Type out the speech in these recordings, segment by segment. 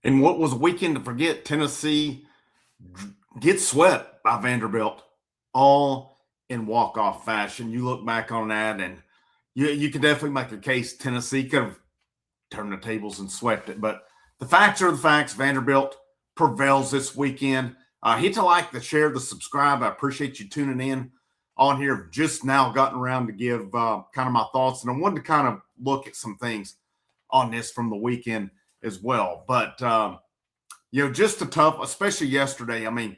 And what was a weekend to forget? Tennessee gets swept by Vanderbilt, all in walk-off fashion. You look back on that, and you can definitely make a case Tennessee could have turned the tables and swept it. But the facts are the facts. Vanderbilt prevails this weekend. Hit the like, the share, the subscribe. I appreciate you tuning in on here. Just now gotten around to give kind of my thoughts, and I wanted to kind of look at some things on this from the weekend as well. But just a tough, especially yesterday. I mean,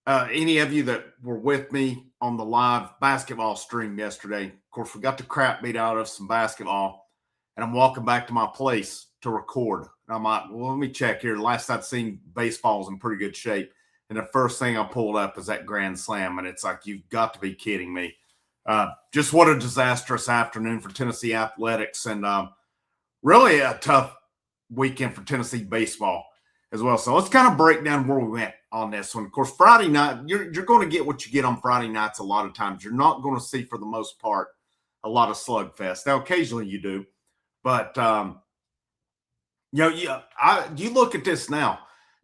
any of you that were with me on the live basketball stream yesterday, of course, we got the crap beat out of some basketball, and I'm walking back to my place to record. And I'm like, well, let me check here. Last I'd seen, baseball's in pretty good shape. And the first thing I pulled up is that grand slam. And it's like, you've got to be kidding me. Just what a disastrous afternoon for Tennessee athletics. And really a tough weekend for Tennessee baseball as well. So let's kind of break down where we went on this one. Of course, Friday night, you're going to get what you get on Friday nights a lot of times. You're not going to see, for the most part, a lot of slugfest. Now, occasionally you do. But, you look at this now.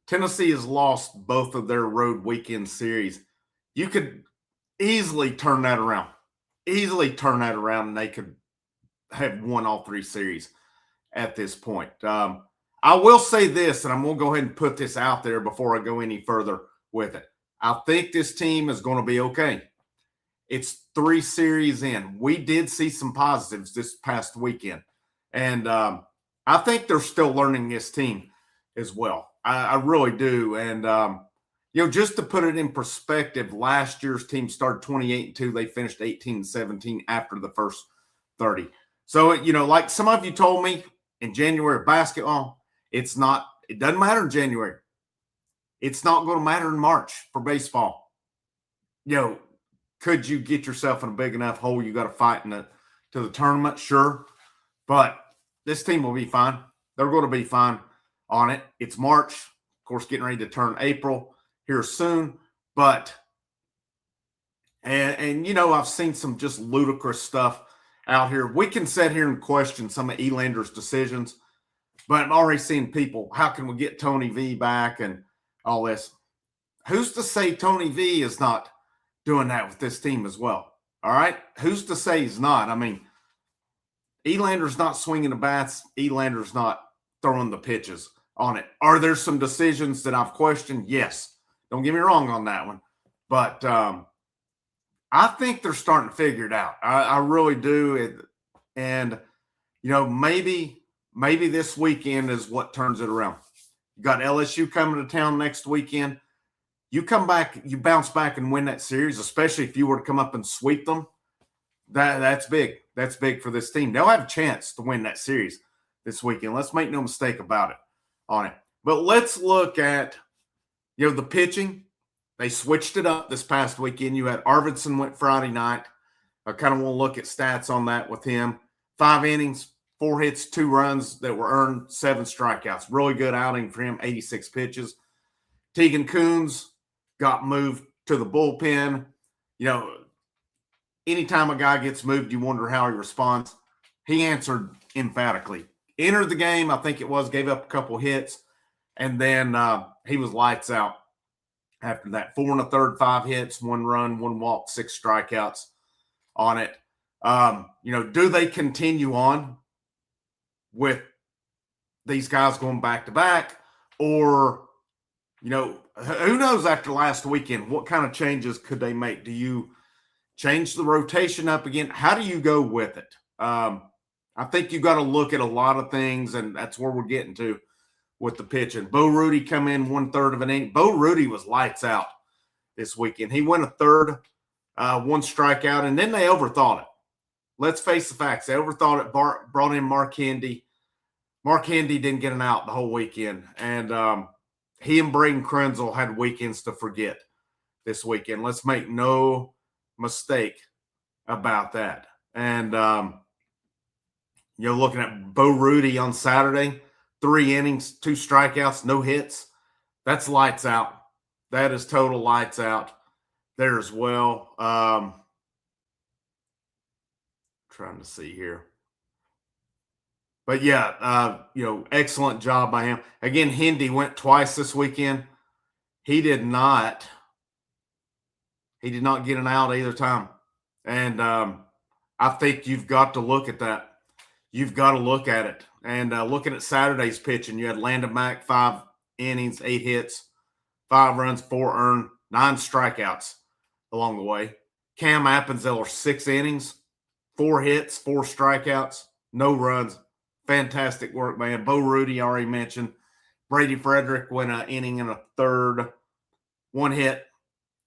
Tennessee has lost both of their road weekend series. You could easily turn that around. And they could have won all three series at this point. I will say this, and I'm going to go ahead and put this out there before I go any further with it. I think this team is going to be okay. It's 3 series in. We did see some positives this past weekend. And I think they're still learning this team as well. I really do. And, just to put it in perspective, last year's team started 28-2. They finished 18-17 after the first 30. So, like some of you told me in January basketball, it doesn't matter in January. It's not going to matter in March for baseball. Could you get yourself in a big enough hole you got to fight to the tournament? Sure. But this team will be fine. They're going to be fine on it. It's March, of course, getting ready to turn April here soon. But, I've seen some just ludicrous stuff out here. We can sit here and question some of Elander's decisions, but I'm already seeing people, how can we get Tony V back and all this? Who's to say Tony V is not doing that with this team as well? All right? Who's to say he's not? I mean, Elander's not swinging the bats. Elander's not throwing the pitches on it. Are there some decisions that I've questioned? Yes. Don't get me wrong on that one. But I think they're starting to figure it out. I really do. And maybe this weekend is what turns it around. You got LSU coming to town next weekend. You come back, you bounce back and win that series, especially if you were to come up and sweep them. That's big. That's big for this team. They'll have a chance to win that series this weekend. Let's make no mistake about it on it. But let's look at, the pitching. They switched it up this past weekend. You had Arvidsson went Friday night. I kind of want to look at stats on that with him. 5 innings, 4 hits, 2 runs that were earned, 7 strikeouts. Really good outing for him, 86 pitches. Tegan Coons got moved to the bullpen. Anytime a guy gets moved, you wonder how he responds. He answered emphatically. Entered the game, I think it was, gave up a couple hits, and then he was lights out after that. 4 1/3, 5 hits, 1 run, 1 walk, 6 strikeouts on it. Do they continue on with these guys going back to back? Or, who knows after last weekend, what kind of changes could they make? Do you change the rotation up again? How do you go with it? I think you got to look at a lot of things, and that's where we're getting to with the pitching. Bo Rudy come in 1/3 of an inning. Bo Rudy was lights out this weekend. He went 1/3, 1 strikeout, and then they overthought it. Let's face the facts. They overthought it, brought in Mark Handy. Mark Handy didn't get an out the whole weekend, and he and Braden Krenzel had weekends to forget this weekend. Let's make no mistake about that. And, looking at Bo Rudy on Saturday, 3 innings, 2 strikeouts, no hits. That's lights out. That is total lights out there as well. Trying to see here. But yeah, excellent job by him. Again, Hindi went twice this weekend. He did not get an out either time. And I think you've got to look at that. You've got to look at it. And looking at Saturday's pitching, you had Landon Mack, 5 innings, 8 hits, 5 runs, 4 earned, 9 strikeouts along the way. Cam Appenzeller, 6 innings, 4 hits, 4 strikeouts, no runs. Fantastic work, man. Bo Rudy, already mentioned. Brady Frederick went an inning and a third, 1 hit,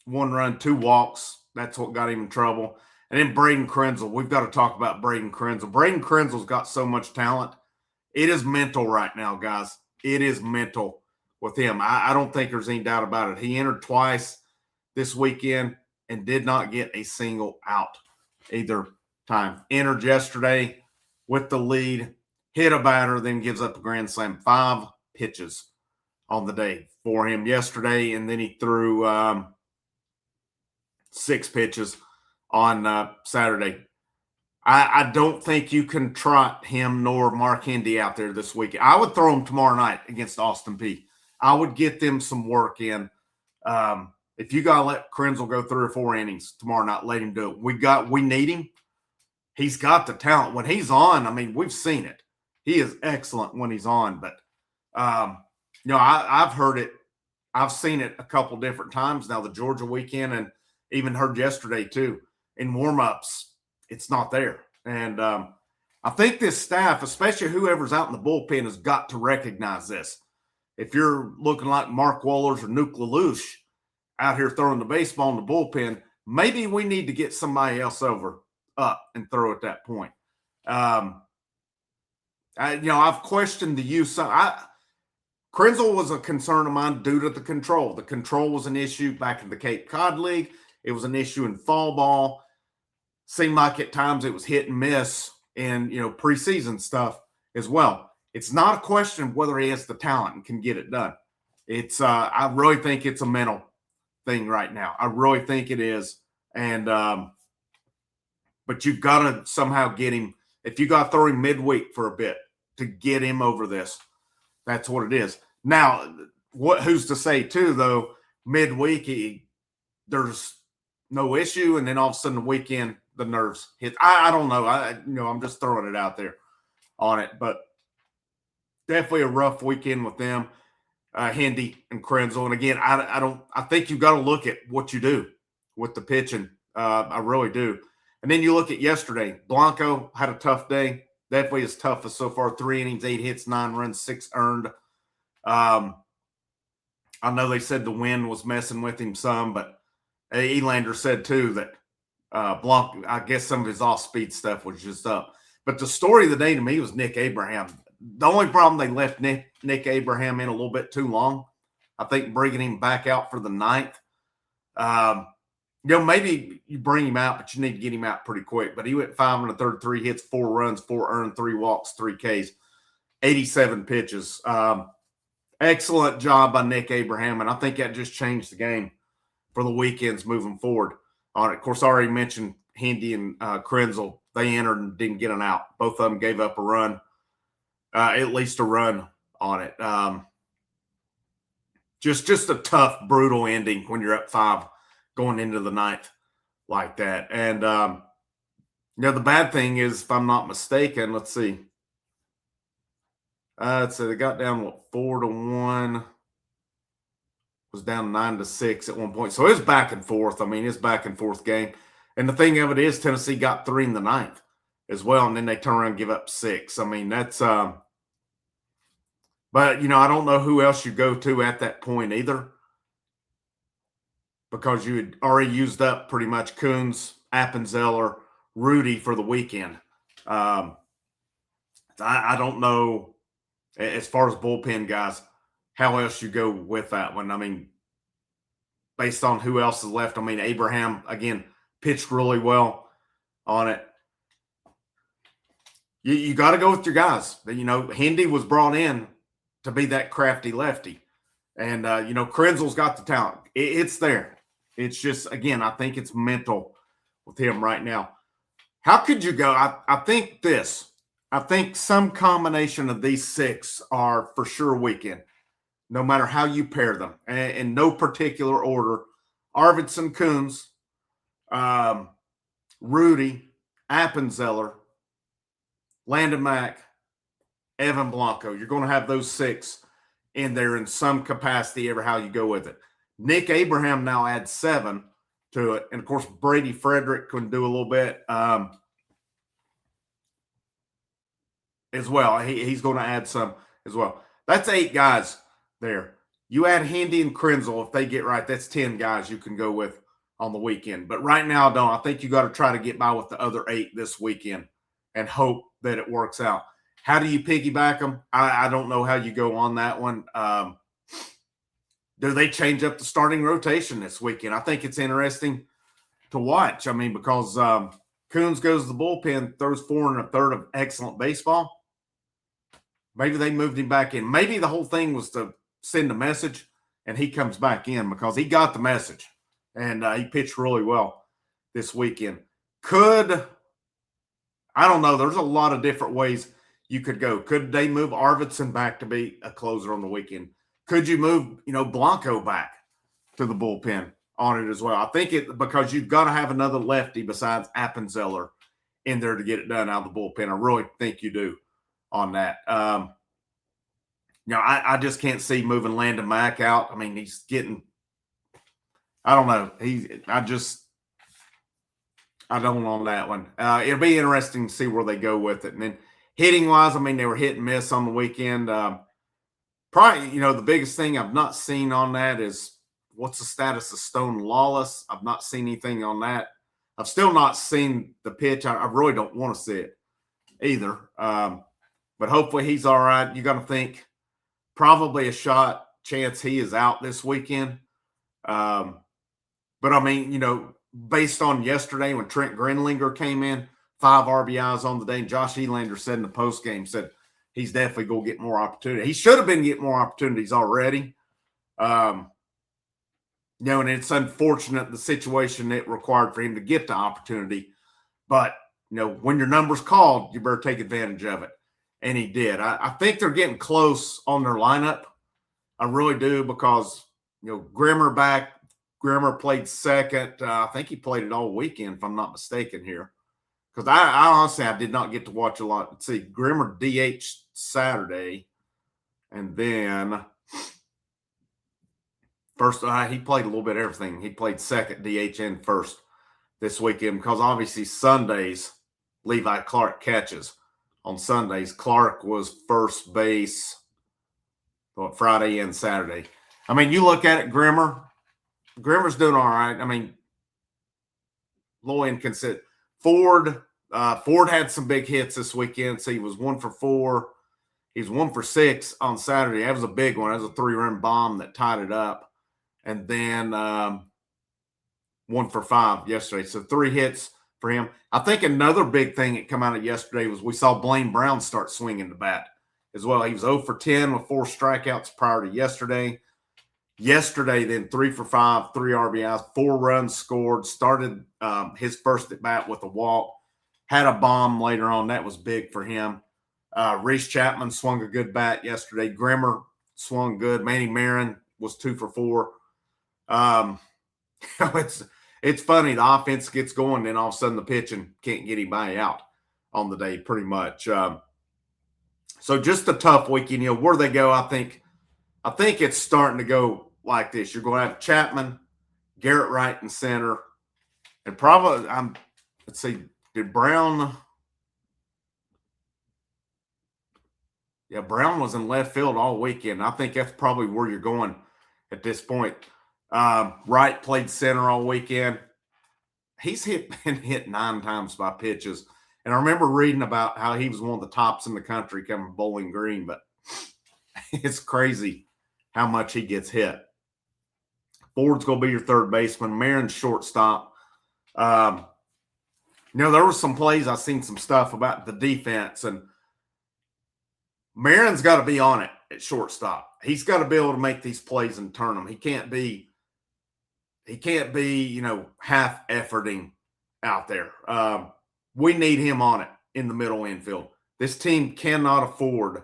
1 run, 2 walks. That's what got him in trouble. And then Braden Krenzel. We've got to talk about Braden Krenzel. Braden Krenzel's got so much talent. It is mental right now, guys. It is mental with him. I don't think there's any doubt about it. He entered twice this weekend and did not get a single out either time. Entered yesterday with the lead, hit a batter, then gives up a grand slam. 5 pitches on the day for him yesterday, and then he threw 6 pitches on Saturday. I don't think you can trot him nor Mark Hindy out there this weekend. I would throw him tomorrow night against Austin Peay. I would get them some work in. If you got to let Krenzel go 3 or 4 innings tomorrow night, let him do it. We need him. He's got the talent. When he's on, I mean, we've seen it. He is excellent when he's on. But, I've heard it. I've seen it a couple different times now, the Georgia weekend, and even heard yesterday too. In warm-ups, it's not there. And I think this staff, especially whoever's out in the bullpen, has got to recognize this. If you're looking like Mark Wohlers or Nuke LaLoosh out here throwing the baseball in the bullpen, maybe we need to get somebody else up and throw at that point. I've questioned the use. Krenzel was a concern of mine due to the control. The control was an issue back in the Cape Cod League. It was an issue in fall ball. Seemed like at times it was hit and miss in, preseason stuff as well. It's not a question of whether he has the talent and can get it done. It's I really think it's a mental thing right now. I really think it is. And but you've got to somehow get him. If you got to throw him midweek for a bit to get him over this, that's what it is. Now, who's to say too, though, midweek there's no issue, and then all of a sudden the weekend the nerves hit. I don't know. I'm just throwing it out there on it, but definitely a rough weekend with them, Hindy and Krenzel. And again, I think you've got to look at what you do with the pitching. I really do. And then you look at yesterday. Blanco had a tough day. Definitely his toughest so far. 3 innings, 8 hits, 9 runs, 6 earned. I know they said the wind was messing with him some, but Elander said too that Blanco, I guess some of his off-speed stuff was just up. But the story of the day to me was Nick Abraham. The only problem, they left Nick Abraham in a little bit too long. I think bringing him back out for the 9th. Maybe you bring him out, but you need to get him out pretty quick. But he went 5 1/3, 3 hits, 4 runs, 4 earned, 3 walks, 3 Ks, 87 pitches. Excellent job by Nick Abraham, and I think that just changed the game for the weekends moving forward on it. Of course, I already mentioned Hindy and Krenzel. They entered and didn't get an out. Both of them gave up a run, at least a run on it. Just a tough, brutal ending when you're up 5 going into the 9th like that. And, the bad thing is, if I'm not mistaken, let's see. So they got down, 4-1. Was down 9-6 at one point. So it's back and forth. I mean, it's back and forth game. And the thing of it is, Tennessee got 3 in the 9th as well, and then they turn around and give up 6. I mean, that's but, I don't know who else you go to at that point either, because you had already used up pretty much Coons, Appenzeller, Rudy for the weekend. I don't know, as far as bullpen guys, how else you go with that one. I mean, based on who else is left, Abraham, again, pitched really well on it. You got to go with your guys. Hindy was brought in to be that crafty lefty. And, Krenzel's got the talent. It's there. It's just, again, I think it's mental with him right now. How could you go? I think this. I think some combination of these 6 are for sure weekend, no matter how you pair them, and in no particular order. Arvidsson, Coons, um, Rudy, Appenzeller, Landon Mack, Evan Blanco. You're going to have those 6 in there in some capacity, ever how you go with it. Nick Abraham now adds 7 to it. And, of course, Brady Frederick can do a little bit as well. He's going to add some as well. That's 8 guys there. You add Handy and Krenzel, if they get right, that's 10 guys you can go with on the weekend. But right now, I think you got to try to get by with the other 8 this weekend and hope that it works out. How do you piggyback them? I don't know how you go on that one. Do they change up the starting rotation this weekend? I think it's interesting to watch. I mean, because Coons goes to the bullpen, throws 4 1/3 of excellent baseball. Maybe they moved him back in. Maybe the whole thing was to send a message, and he comes back in because he got the message, and he pitched really well this weekend. I don't know. There's a lot of different ways you could go. Could they move Arvidsson back to be a closer on the weekend? Could you move, Blanco back to the bullpen on it as well? I think because you've got to have another lefty besides Appenzeller in there to get it done out of the bullpen. I really think you do on that. I just can't see moving Landon Mack out. I mean, he's getting – I don't know. I don't on that one. It'll be interesting to see where they go with it. And then hitting-wise, I mean, they were hit and miss on the weekend. Probably, the biggest thing I've not seen on that is what's the status of Stone Lawless. I've not seen anything on that. I've still not seen the pitch. I really don't want to see it either. But hopefully he's all right. You're going to think probably a shot chance he is out this weekend. But, I mean, based on yesterday when Trent Grenlinger came in, 5 RBIs on the day, and Josh Elander said in the postgame, said he's definitely going to get more opportunity. He should have been getting more opportunities already. And it's unfortunate the situation it required for him to get the opportunity. But, when your number's called, you better take advantage of it. And he did. I think they're getting close on their lineup. I really do because, Grimmer back. Grimmer played second. I think he played it all weekend, if I'm not mistaken here. Because I honestly, I did not get to watch a lot. Let's see, Grimmer DH Saturday. And then first, he played a little bit of everything. He played second, DH, and first this weekend because obviously Sundays, Levi Clark catches. On Sundays, Clark was first base Friday and Saturday. I mean, you look at it, Grimmer's doing all right. I mean, low inconsistent. Ford had some big hits this weekend. So he was 1 for 4. He was 1 for 6 on Saturday. That was a big one. That was a 3-run bomb that tied it up. And then 1 for 5 yesterday. So 3 hits for him. I think another big thing that came out of yesterday was we saw Blaine Brown start swinging the bat as well. He was 0 for 10 with 4 strikeouts prior to yesterday. Yesterday, then 3 for 5, 3 RBIs, 4 runs scored, started his first at bat with a walk, had a bomb later on. That was big for him. Reese Chapman swung a good bat yesterday. Grimmer swung good. Manny Marin was 2 for 4. It's funny. The offense gets going, then all of a sudden the pitching can't get anybody out on the day pretty much. So just a tough weekend. Where they go, I think it's starting to go like this. You're going to have Chapman, Garrett Wright in center, and probably let's see, did Brown? Yeah, Brown was in left field all weekend. I think that's probably where you're going at this point. Wright played center all weekend. He's been hit 9 times by pitches. And I remember reading about how he was one of the tops in the country coming from Bowling Green, but it's crazy how much he gets hit. Ford's going to be your third baseman. Marin's shortstop. There were some plays. I've seen some stuff about the defense, and Marin's got to be on it at shortstop. He's got to be able to make these plays and turn them. He can't be, half-efforting out there. We need him on it in the middle infield This team cannot afford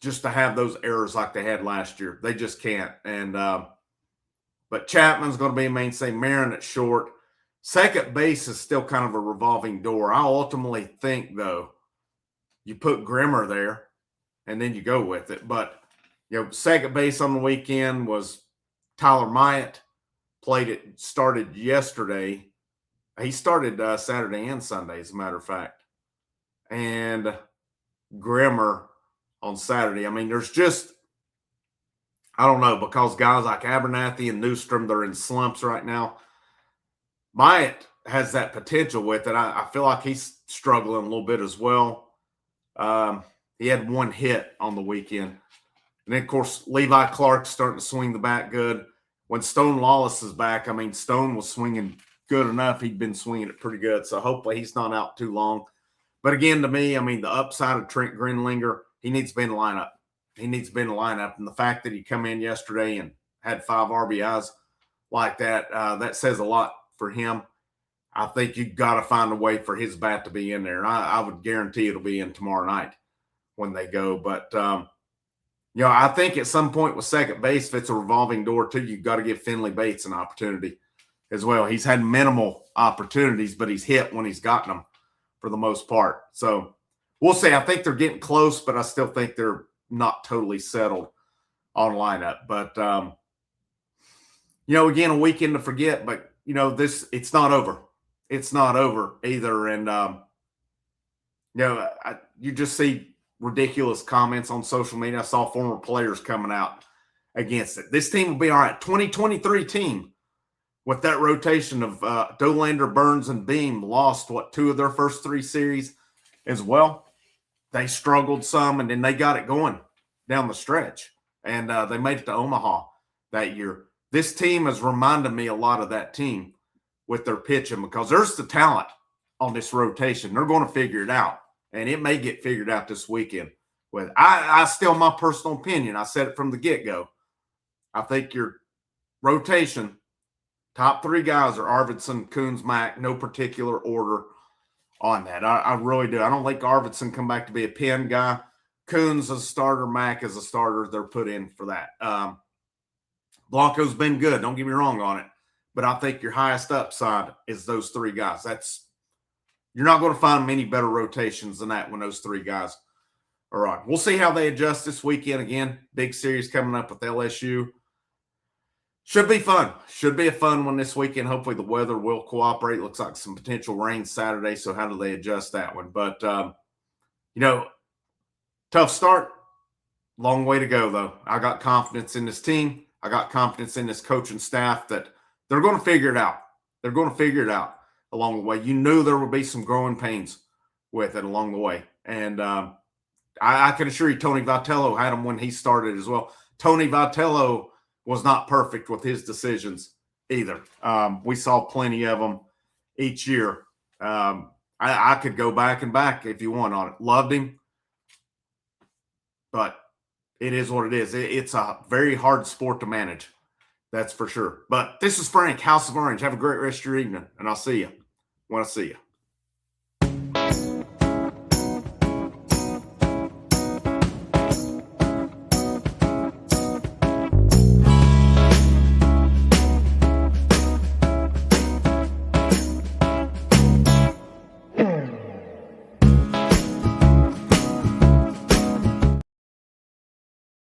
just to have those errors like they had last year. They just can't. And but Chapman's going to be a mainstay. Marin at short. Second base is still kind of a revolving door. I ultimately think, though, you put Grimmer there and then you go with it. But, second base on the weekend was Tyler Myatt. Started yesterday. He started Saturday and Sunday, as a matter of fact. And Grimmer on Saturday. I mean, there's just, I don't know, because guys like Abernathy and Newstrom, they're in slumps right now. Myatt has that potential with it. I feel like he's struggling a little bit as well. He had one hit on the weekend. And then, of course, Levi Clark's starting to swing the bat good. When Stone Lawless is back, I mean, Stone was swinging good enough. He'd been swinging it pretty good. So hopefully he's not out too long. But again, to me, I mean, the upside of Trent Grinlinger, he needs to be in the lineup. And the fact that he come in yesterday and had 5 RBIs like that, that says a lot for him. I think you've got to find a way for his bat to be in there. And I would guarantee it'll be in tomorrow night when they go. But, I think at some point with second base, if it's a revolving door too, you've got to give Finley Bates an opportunity as well. He's had minimal opportunities, but he's hit when he's gotten them for the most part. So we'll see. I think they're getting close, but I still think they're not totally settled on lineup. But, again, a weekend to forget. But, it's not over. It's not over either. And, you just see ridiculous comments on social media. I saw former players coming out against it. This team will be all right. 2023 team with that rotation of Dolander, Burns, and Beam lost, 2 of their first 3 series as well. They struggled some, and then they got it going down the stretch. And they made it to Omaha that year. This team has reminded me a lot of that team with their pitching because there's the talent on this rotation. They're going to figure it out. And it may get figured out this weekend. With I still, my personal opinion, I said it from the get-go. I think your rotation, top 3 guys are Arvidsson, Coons, Mack, no particular order on that. I really do. I don't think Arvidsson come back to be a pen guy. Coons as a starter, Mack as a starter, they're put in for that. Blanco's been good. Don't get me wrong on it. But I think your highest upside is those 3 guys. You're not going to find many better rotations than that when those 3 guys are on. We'll see how they adjust this weekend. Again, big series coming up with LSU. Should be fun. Should be a fun one this weekend. Hopefully the weather will cooperate. Looks like some potential rain Saturday, so how do they adjust that one? But, tough start. Long way to go, though. I got confidence in this team. I got confidence in this coaching staff that they're going to figure it out. They're going to figure it out along the way. You knew there would be some growing pains with it along the way. And I can assure you Tony Vitello had them when he started as well. Tony Vitello was not perfect with his decisions either. We saw plenty of them each year. I could go back and back if you want on it. Loved him. But it is what it is. It's a very hard sport to manage. That's for sure. But this is Frank, House of Orange. Have a great rest of your evening, and I'll see you when I see you.